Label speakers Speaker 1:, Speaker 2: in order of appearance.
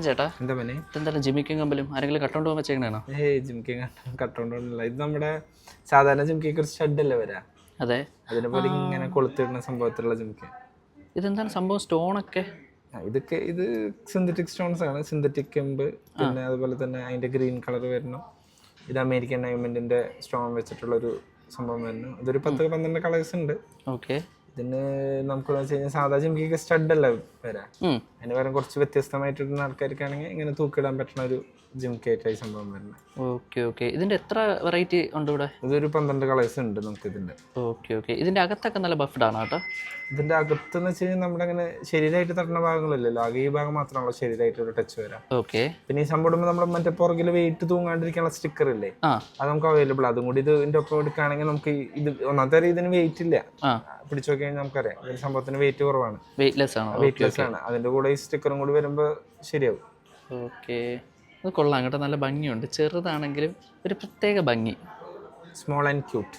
Speaker 1: ചേട്ടാ
Speaker 2: എന്താ പനി?
Speaker 1: ഇതെന്തായാലും ജിമിക്കും കമ്പലും ആരെങ്കിലും കട്ടോണ്ട് പോകാൻ വെച്ചേക്കണേണോ?
Speaker 2: ജിംക്കി കട്ടോണ്ടല്ല, ഇത് നമ്മുടെ സാധാരണ ജിംക്കിക്ക് ഒരു സ്റ്റഡല്ലേ വരാ.
Speaker 1: അതെ,
Speaker 2: അതിനെ പോലെ ഇങ്ങനെ കൊളുത്തിടുന്ന സംഭവത്തിലുള്ള ജിംക്കി.
Speaker 1: ഇതെന്താണ് സംഭവം? സ്റ്റോണൊക്കെ
Speaker 2: ഇതൊക്കെ ഇത് സിന്തറ്റിക് സ്റ്റോൺസ് ആണ്, സിന്തറ്റിക് കെമ്പ്. പിന്നെ അതുപോലെ തന്നെ അതിന്റെ ഗ്രീൻ കളർ വരുന്നു. ഇത് അമേരിക്കൻ ഡയമണ്ടിന്റെ സ്റ്റോൺ വെച്ചിട്ടുള്ളൊരു സംഭവം വരുന്നു. ഇതൊരു 10-12 കളേഴ്സ് ഉണ്ട്.
Speaker 1: ഓക്കെ.
Speaker 2: ഇതിന് നമുക്ക് വെച്ച് കഴിഞ്ഞാൽ സാധാ ജിംക്കിക്ക് സ്റ്റഡല്ല വരാം. അതിന് പകരം കുറച്ച് വ്യത്യസ്തമായിട്ടിടുന്ന ആൾക്കാർക്കാണെങ്കിൽ ഇങ്ങനെ തൂക്കിടാൻ പറ്റുന്ന ഒരു ജിംക്കേറ്റായി സംഭവം വരുന്നത്.
Speaker 1: Okay okay. ഇതിന്റെ എത്ര വെറൈറ്റി ഉണ്ട് ഇവിടെ?
Speaker 2: ഇതൊരു 12 കളേഴ്സ് ഉണ്ട് നമുക്ക് ഇതിന്റെ.
Speaker 1: Okay okay. ഇതിന്റെ അകത്തൊക്കെ നല്ല ബഫ്ഡ് ആണ് കേട്ടോ.
Speaker 2: ഇതിന്റെ അകത്തെന്ന് വെച്ച് കഴിഞ്ഞാൽ നമ്മുടെ അങ്ങനെ ശരീരമായിട്ട് തട്ടുന്ന ഭാഗങ്ങളില്ലല്ലോ, ആകെ ഈ ഭാഗം മാത്രമാണല്ലോ ശരീരമായിട്ട് ഒരു ടച്ച് വരാം.
Speaker 1: ഓക്കെ.
Speaker 2: പിന്നെ ഈ സംഭവം നമ്മുടെ മറ്റേ പുറകിൽ വെയിറ്റ് തൂങ്ങാണ്ടിരിക്കാനുള്ള സ്റ്റിക്കർ ഇല്ലേ, അത് നമുക്ക് അവൈലബിൾ. അതും കൂടി ഇതിന്റെ ഒപ്പം എടുക്കുകയാണെങ്കിൽ നമുക്ക് ഇത് ഒന്നാമത്തെ ഇതിന് വെയിറ്റ് ഇല്ല. പിടിച്ചു നോക്കി കഴിഞ്ഞാൽ നമുക്കറിയാം ഈ സംഭവത്തിന് വെയിറ്റ് കുറവാണ്, വെയിറ്റ്ലെസ് ആണ്. അതിന്റെ കൂടെ ഈ സ്റ്റിക്കറും കൂടി വരുമ്പോൾ ശരിയാവും.
Speaker 1: ഓക്കെ. അത് കൊള്ളാം കേട്ടോ, നല്ല ഭംഗിയുണ്ട്. ചെറുതാണെങ്കിലും ഒരു പ്രത്യേക ഭംഗി.
Speaker 2: Small and cute.